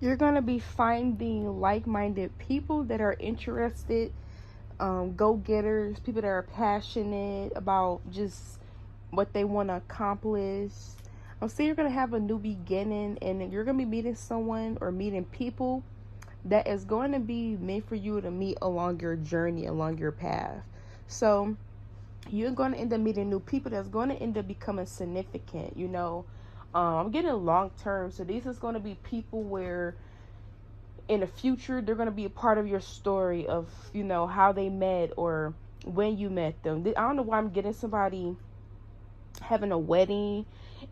You're going to be finding like-minded people that are interested, go-getters, people that are passionate about just what they want to accomplish. I'm saying you're going to have a new beginning, and you're going to be meeting someone or meeting people that is going to be meant for you to meet along your journey, along your path. So you're going to end up meeting new people that's going to end up becoming significant, you know. I'm getting long term, so these is going to be people where in the future they're going to be a part of your story of, you know, how they met or when you met them. I don't know why I'm getting somebody having a wedding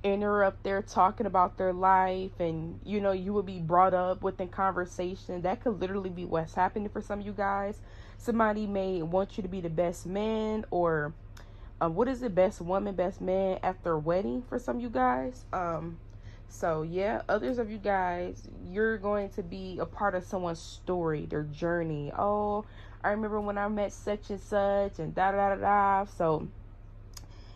and they're up there talking about their life, and you know, you will be brought up within conversation. That could literally be what's happening for some of you guys. Somebody may want you to be the best man, or what is it, best woman, best man at their wedding for some of you guys. So yeah, others of you guys, you're going to be a part of someone's story, their journey. Oh, I remember when I met such and such, and da da da da. So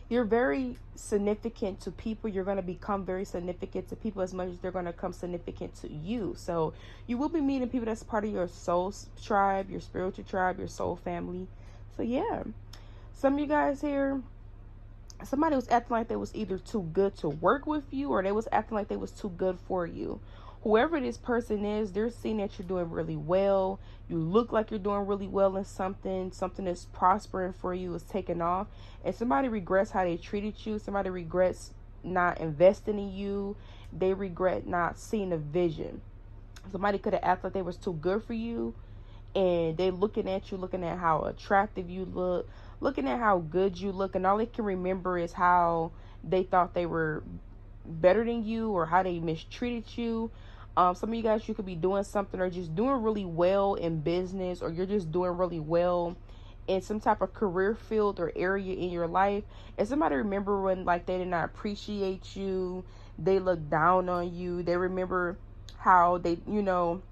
you're very significant to people. You're going to become very significant to people as much as they're going to become significant to you. So you will be meeting people that's part of your soul tribe, your spiritual tribe, your soul family. So yeah, some of you guys here, somebody was acting like they was either too good to work with you, or they was acting like they was too good for you. Whoever this person is, they're seeing that you're doing really well. You look like you're doing really well in something that's prospering for you, is taking off. And somebody regrets how they treated you. Somebody regrets not investing in you. They regret not seeing a vision. Somebody could have acted like they was too good for you, and they looking at you, looking at how attractive you look, looking at how good you look, and all they can remember is how they thought they were better than you, or how they mistreated you. Some of you guys, you could be doing something or just doing really well in business, or you're just doing really well in some type of career field or area in your life, and somebody remember when like they did not appreciate you, they looked down on you, they remember how they, you know,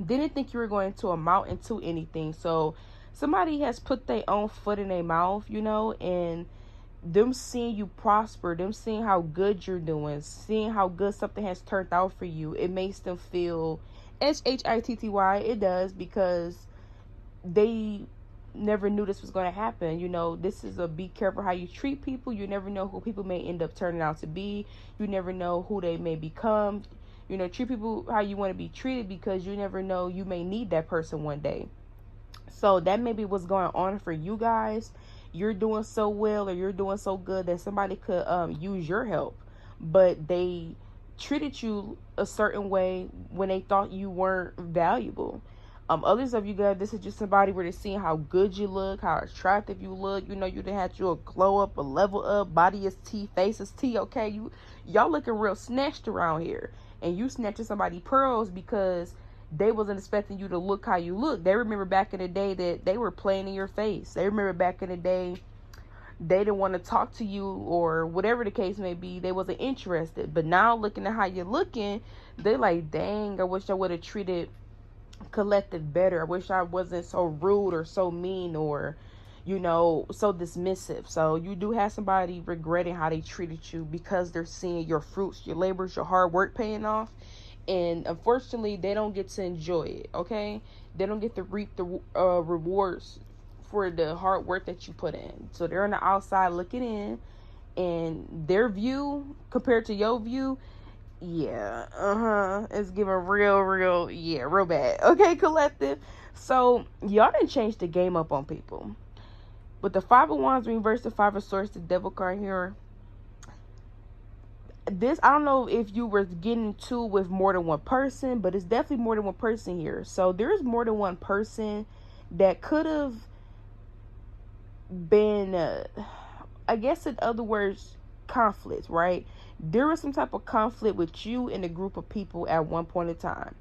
didn't think you were going to amount into anything. So somebody has put their own foot in their mouth, you know, and them seeing you prosper, them seeing how good you're doing, seeing how good something has turned out for you, it makes them feel shitty. It does, because they never knew this was going to happen. You know, this is a be careful how you treat people. You never know who people may end up turning out to be. You never know who they may become. You know, treat people how you want to be treated, because you never know, you may need that person one day. So that may be what's going on for you guys. You're doing so well, or you're doing so good that somebody could use your help, but they treated you a certain way when they thought you weren't valuable. Others of you guys, this is just somebody where they're seeing how good you look, how attractive you look. You know, you done had you a glow up, a level up, body is T, face is T. Okay, y'all looking real snatched around here, and you snatching somebody pearls because they wasn't expecting you to look how you look. They remember back in the day that they were playing in your face. They remember back in the day they didn't want to talk to you, or whatever the case may be. They wasn't interested. But now, looking at how you're looking, they like, dang, I wish I would have treated Collective better. I wish I wasn't so rude or so mean, or, you know, so dismissive. So you do have somebody regretting how they treated you, because they're seeing your fruits, your labors, your hard work paying off. And unfortunately, they don't get to enjoy it. Okay, they don't get to reap the rewards for the hard work that you put in. So they're on the outside looking in, and their view compared to your view, yeah, it's giving real bad. Okay, Collective. So y'all didn't change the game up on people. With the Five of Wands reverse, the Five of Swords, the Devil card here, this, I don't know if you were getting to with more than one person, but it's definitely more than one person here. So there's more than one person that could have been I guess in other words, conflict, right? There was some type of conflict with you and a group of people at one point in time.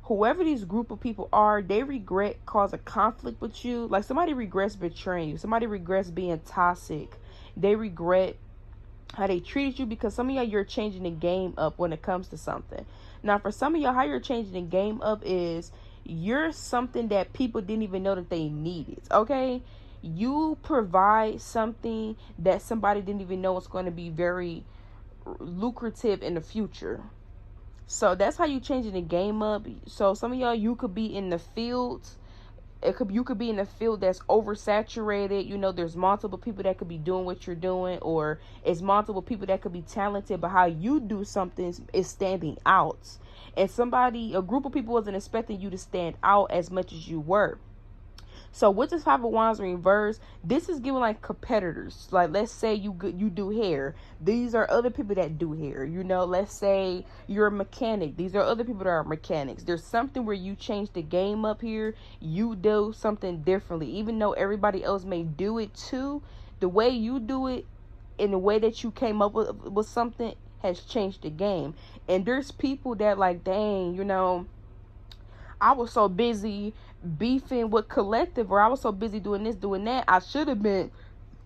Whoever these group of people are, they regret causing conflict with you. Like, somebody regrets betraying you, somebody regrets being toxic, they regret how they treated you, because some of y'all, you're changing the game up when it comes to something. Now, for some of y'all, how you're changing the game up is you're something that people didn't even know that they needed. Okay, you provide something that somebody didn't even know was going to be very lucrative in the future. So that's how you changing the game up. So some of y'all, you could be in the fields. You could be in a field that's oversaturated. You know, there's multiple people that could be doing what you're doing, or it's multiple people that could be talented, but how you do something is standing out. And a group of people wasn't expecting you to stand out as much as you were. So with this Five of Wands in reverse, this is giving like competitors. Like, let's say you do hair. These are other people that do hair. You know, let's say you're a mechanic. These are other people that are mechanics. There's something where you change the game up here. You do something differently. Even though everybody else may do it too, the way you do it and the way that you came up with something has changed the game. And there's people that like, dang, you know, I was so busy beefing with Collective, or I was so busy doing this, doing that. I should have been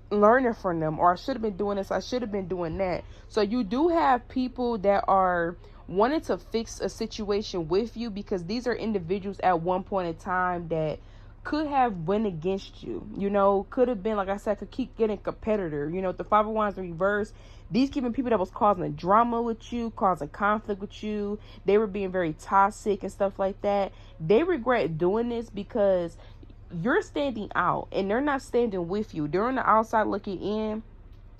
learning from them, or I should have been doing this, I should have been doing that. So you do have people that are wanting to fix a situation with you, because these are individuals at one point in time that could have went against you, you know, could have been, like I said, could keep getting competitor. You know, the Five of Wands in reverse, these keeping people that was causing drama with you, causing conflict with you. They were being very toxic and stuff like that. They regret doing this because you're standing out and they're not standing with you. They're on the outside looking in,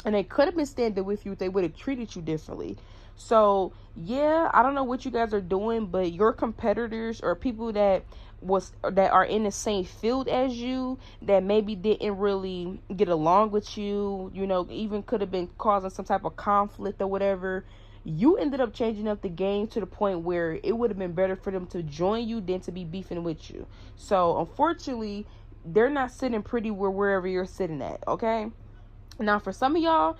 and they could have been standing with you if they would have treated you differently. So yeah, I don't know what you guys are doing, but your competitors or people that are in the same field as you, that maybe didn't really get along with you, you know, even could have been causing some type of conflict or whatever, you ended up changing up the game to the point where it would have been better for them to join you than to be beefing with you. So unfortunately, they're not sitting pretty wherever you're sitting at. Okay, now for some of y'all,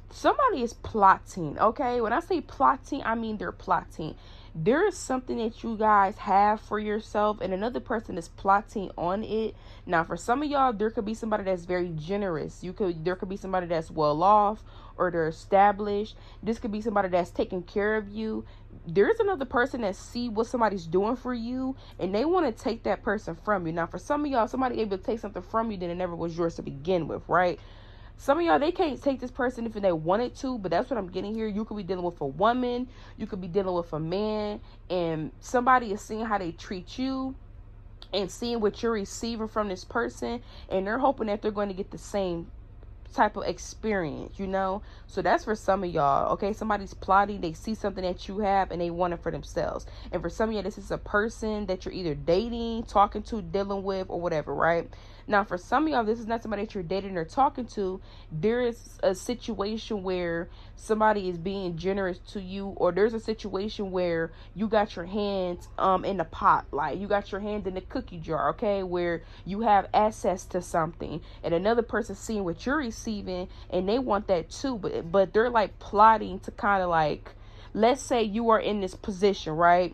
somebody is plotting. Okay, when I say plotting, I mean they're plotting. There is something that you guys have for yourself, and another person is plotting on it. Now for some of y'all, there could be somebody that's very generous. There could be somebody that's well off, or they're established. This could be somebody that's taking care of you. There's another person that see what somebody's doing for you, and they want to take that person from you. Now for some of y'all, somebody able to take something from you that it never was yours to begin with, right? Some of y'all, they can't take this person if they wanted to, but that's what I'm getting here. You could be dealing with a woman, you could be dealing with a man, and somebody is seeing how they treat you and seeing what you're receiving from this person, and they're hoping that they're going to get the same type of experience, you know. So that's for some of y'all. Okay, somebody's plotting, they see something that you have and they want it for themselves. And for some of y'all, this is a person that you're either dating, talking to, dealing with, or whatever, right? Now for some of y'all, this is not somebody that you're dating or talking to. There is a situation where somebody is being generous to you, or there's a situation where you got your hands in the pot, like you got your hand in the cookie jar, okay, where you have access to something, and another person seeing what you're receiving and they want that too, but they're like plotting to kind of like, let's say you are in this position, right?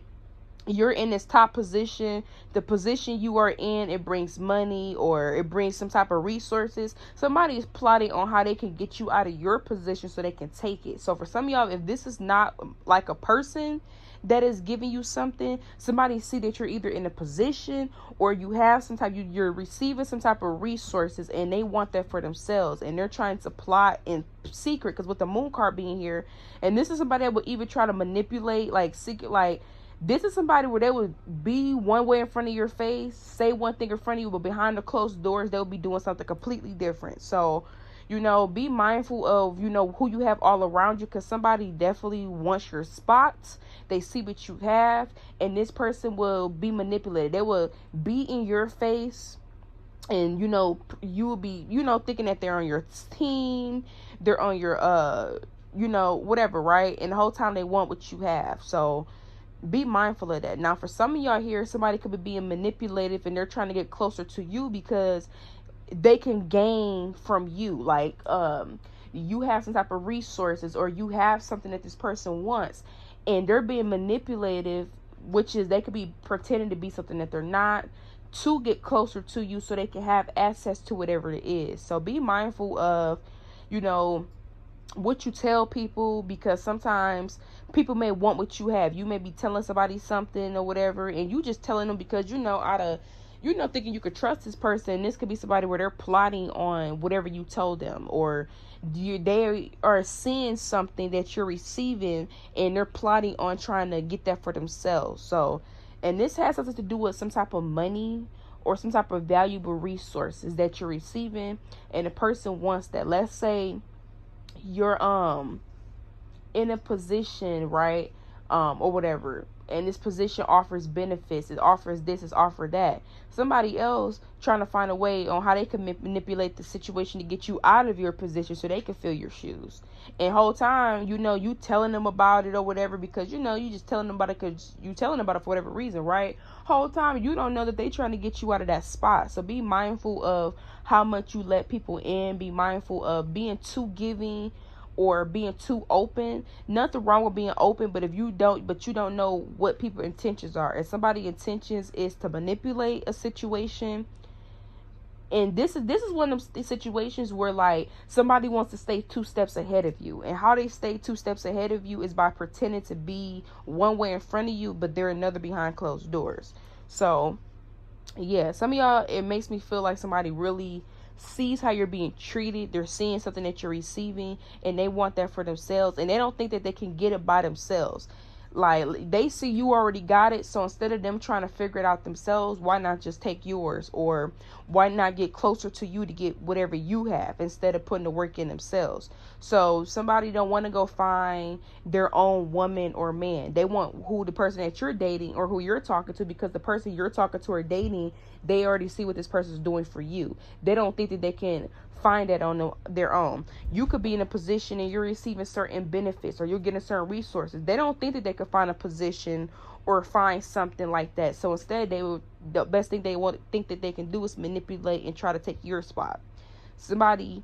You're in this top position. The position you are in, it brings money, or it brings some type of resources. Somebody is plotting on how they can get you out of your position so they can take it. So for some of y'all, if this is not like a person that is giving you something, somebody see that you're either in a position or you have some type, you're receiving some type of resources, and they want that for themselves, and they're trying to plot in secret, because with the moon card being here, and this is somebody that would even try to manipulate, like secret, like this is somebody where they would be one way in front of your face, say one thing in front of you, but behind the closed doors, they'll be doing something completely different. So, you know, be mindful of, you know, who you have all around you, because somebody definitely wants your spots. They see what you have, and this person will be manipulated. They will be in your face, and, you know, you will be, you know, thinking that they're on your team, they're on your, you know, whatever, right? And the whole time they want what you have. So be mindful of that. Now for some of y'all here, somebody could be being manipulative, and they're trying to get closer to you because they can gain from you. Like you have some type of resources, or you have something that this person wants, and they're being manipulative, which is they could be pretending to be something that they're not, to get closer to you so they can have access to whatever it is. So be mindful of, you know, what you tell people, because sometimes people may want what you have. You may be telling somebody something or whatever, and you just telling them because, you know, out of, you know, thinking you could trust this person. This could be somebody where they're plotting on whatever you told them, or they are seeing something that you're receiving and they're plotting on trying to get that for themselves. So, and this has something to do with some type of money or some type of valuable resources that you're receiving, and the person wants that. Let's say you're in a position, right, or whatever, and this position offers benefits, it offers this, it offers that. Somebody else trying to find a way on how they can manipulate the situation to get you out of your position so they can fill your shoes. And whole time, you know, you telling them about it or whatever, because you know you just telling them about it because you telling them about it for whatever reason, right? Whole time you don't know that they trying to get you out of that spot. So be mindful of how much you let people in. Be mindful of being too giving or being too open. Nothing wrong with being open, but if you don't know what people's intentions are. If somebody's intentions is to manipulate a situation, and this is one of the situations where like somebody wants to stay 2 steps ahead of you, and how they stay 2 steps ahead of you is by pretending to be one way in front of you, but they're another behind closed doors. So yeah, some of y'all, it makes me feel like somebody really sees how you're being treated. They're seeing something that you're receiving and they want that for themselves, and they don't think that they can get it by themselves. Like, they see you already got it, so instead of them trying to figure it out themselves, why not just take yours? Or why not get closer to you to get whatever you have instead of putting the work in themselves? So somebody don't want to go find their own woman or man. They want who the person that you're dating or who you're talking to, because the person you're talking to or dating, they already see what this person is doing for you. They don't think that they can find that on their own. You could be in a position and you're receiving certain benefits or you're getting certain resources. They don't think that they could find a position or find something like that. So instead, the best thing they think that they can do is manipulate and try to take your spot. Somebody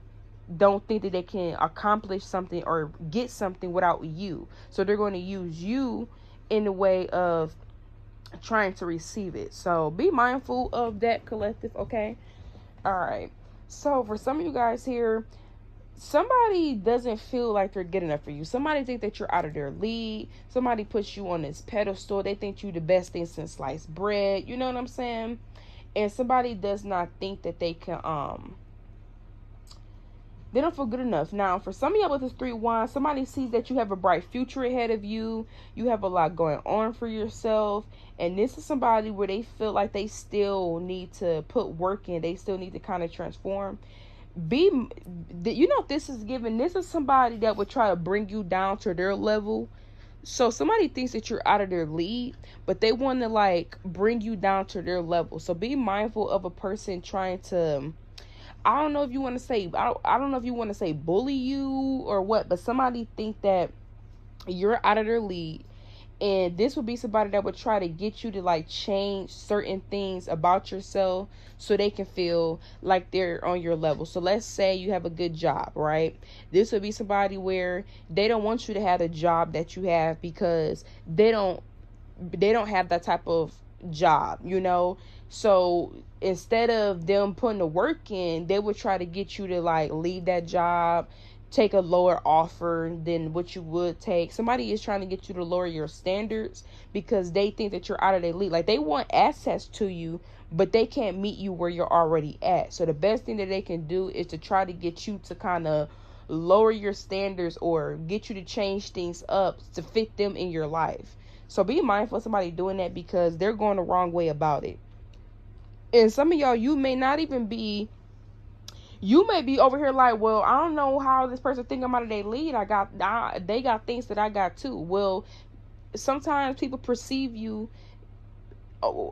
don't think that they can accomplish something or get something without you. So they're going to use you in the way of trying to receive it. So be mindful of that, collective, okay? All right. So for some of you guys here, somebody doesn't feel like they're good enough for you. Somebody think that you're out of their league. Somebody puts you on this pedestal. They think you the best thing since sliced bread. You know what I'm saying? And somebody does not think that they can, they don't feel good enough. Now, for some of y'all with this 3 wands, somebody sees that you have a bright future ahead of you. You have a lot going on for yourself. And this is somebody where they feel like they still need to put work in. They still need to kind of transform. You know, this is somebody that would try to bring you down to their level. So somebody thinks that you're out of their league, but they want to like bring you down to their level. So be mindful of a person trying to, I don't know if you want to say, I don't know if you want to say bully you or what, but somebody think that you're out of their league. And this would be somebody that would try to get you to like change certain things about yourself so they can feel like they're on your level. So let's say you have a good job, right? This would be somebody where they don't want you to have the job that you have because they don't have that type of job, you know? So instead of them putting the work in, they would try to get you to like leave that job, take a lower offer than what you would take. Somebody is trying to get you to lower your standards because they think that you're out of their league. Like, they want access to you, but they can't meet you where you're already at. So the best thing that they can do is to try to get you to kind of lower your standards or get you to change things up to fit them in your life. So be mindful of somebody doing that because they're going the wrong way about it. And some of y'all, you may be over here like, well, I don't know how this person think I'm out of their lead. They got things that I got too. Well, sometimes people perceive you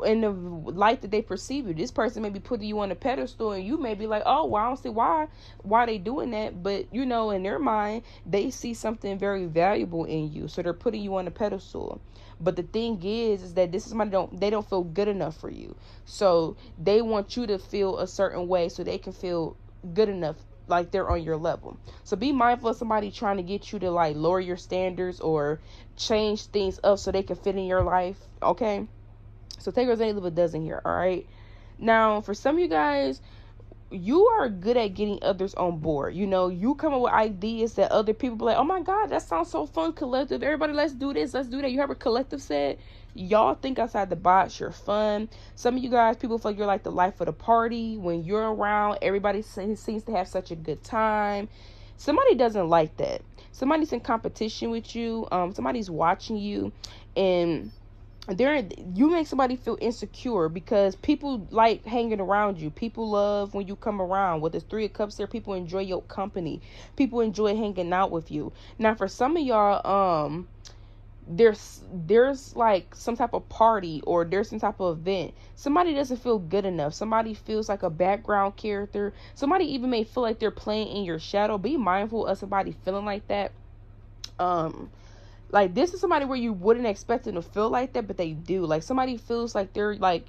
in the light that they perceive you. This person may be putting you on a pedestal and you may be like, oh, well, I don't see why they doing that. But, you know, in their mind, they see something very valuable in you. So they're putting you on a pedestal. But the thing is that this is somebody they don't feel good enough for you. So they want you to feel a certain way so they can feel good enough, like they're on your level. So be mindful of somebody trying to get you to like lower your standards or change things up so they can fit in your life. Okay, so take as any little dozen here. All right, now for some of you guys, you are good at getting others on board. You know, you come up with ideas that other people be like, oh my God, that sounds so fun, Collective. Everybody, let's do this, let's do that. You heard what Collective said? Y'all think outside the box, you're fun. Some of you guys, people feel like you're like the life of the party. When you're around, everybody seems to have such a good time. Somebody doesn't like that. Somebody's in competition with you. Somebody's watching you, and you make somebody feel insecure because people like hanging around you. People love when you come around. With the Three of Cups there, people enjoy your company. People enjoy hanging out with you. Now, for some of y'all, there's like some type of party or there's some type of event. Somebody doesn't feel good enough. Somebody feels like a background character. Somebody even may feel like they're playing in your shadow. Be mindful of somebody feeling like that. Like, this is somebody where you wouldn't expect them to feel like that, but they do. Like, somebody feels like they're like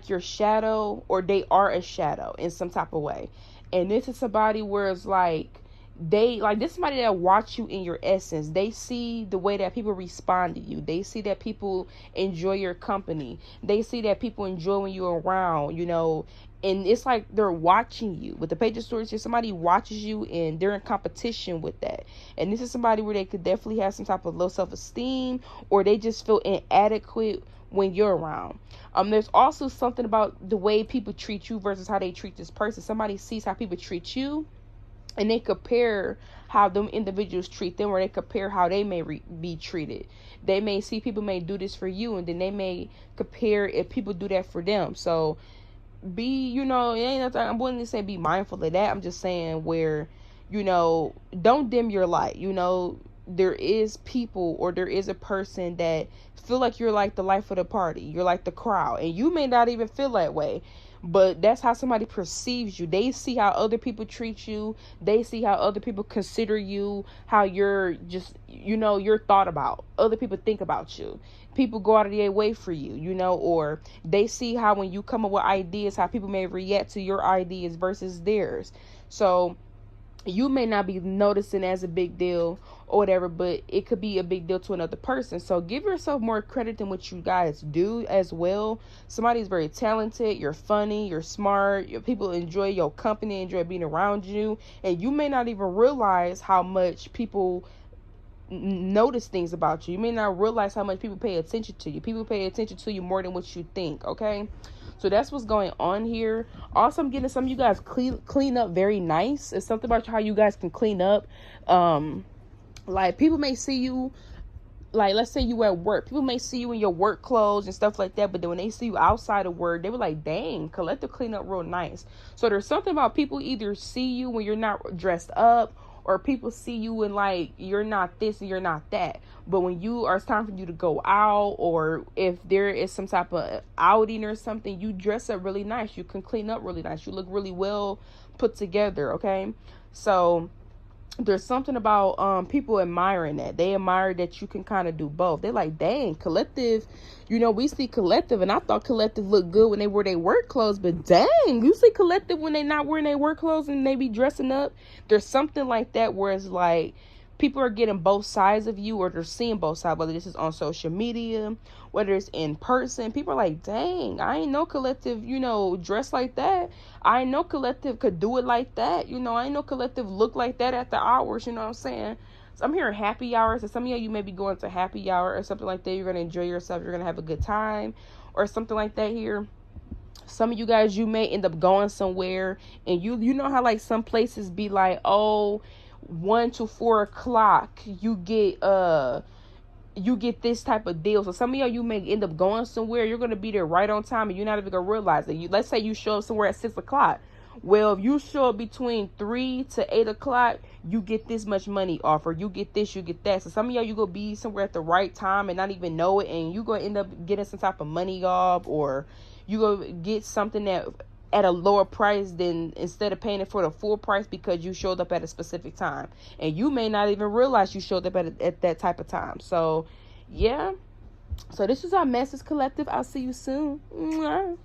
your shadow, or they are a shadow in some type of way. And this is somebody where it's like, this is somebody that watch you in your essence. They see the way that people respond to you. They see that people enjoy your company. They see that people enjoy when you're around, you know. And it's like they're watching you. With the Page of Swords here, somebody watches you and they're in competition with that. And this is somebody where they could definitely have some type of low self-esteem, or they just feel inadequate when you're around. There's also something about the way people treat you versus how they treat this person. Somebody sees how people treat you, and they compare how them individuals treat them, or they compare how they may be treated. They may see people may do this for you, and then they may compare if people do that for them. So you know, it ain't nothing, I'm willing to say be mindful of that. I'm just saying where, you know, don't dim your light. You know, there is people, or there is a person that feel like you're like the life of the party. You're like the crowd, and you may not even feel that way. But that's how somebody perceives you. They see how other people treat you. They see how other people consider you, how you're just, you know, you're thought about. Other people think about you. People go out of their way for you, you know, or they see how when you come up with ideas, how people may react to your ideas versus theirs. So you may not be noticing as a big deal or whatever, but it could be a big deal to another person. So give yourself more credit than what you guys do as well. Somebody's very talented, you're funny, you're smart, people enjoy your company, enjoy being around you, and you may not even realize how much people notice things about you. You may not realize how much people pay attention to you. People pay attention to you more than what you think, okay? So that's what's going on here. Also, I'm getting some of you guys clean up very nice. It's something about how you guys can clean up. Like, people may see you, like, let's say you at work. People may see you in your work clothes and stuff like that, but then when they see you outside of work, they were like, dang, Collective clean up real nice. So there's something about people either see you when you're not dressed up, or people see you and like you're not this and you're not that. But when it's time for you to go out, or if there is some type of outing or something, you dress up really nice. You can clean up really nice. You look really well put together, okay? So there's something about people admiring that. They admire that you can kind of do both. They're like, dang, Collective, you know, we see Collective, and I thought Collective looked good when they wear their work clothes, but dang, you see Collective when they not wearing their work clothes and they be dressing up. There's something like that where it's like people are getting both sides of you, or they're seeing both sides, whether this is on social media, whether it's in person. People are like, dang, I ain't know Collective, you know, dress like that. I ain't know Collective could do it like that. You know, I ain't know Collective look like that at the hours, you know what I'm saying? So I'm hearing happy hours, and some of you may be going to happy hour or something like that. You're going to enjoy yourself. You're going to have a good time or something like that here. Some of you guys, you may end up going somewhere, and you know how like some places be like, oh, 1 to 4 o'clock, you get this type of deal. So some of y'all, you may end up going somewhere. You're going to be there right on time, and you're not even going to realize it. Let's say you show up somewhere at 6 o'clock. Well, if you show up between 3 to 8 o'clock, you get this much money off, or you get this, you get that. So some of y'all, you go be somewhere at the right time and not even know it, and you going to end up getting some type of money off, or you go get something that at a lower price than instead of paying it for the full price because you showed up at a specific time, and you may not even realize you showed up at that type of time. So yeah, so this is our message, Collective. I'll see you soon. Mwah.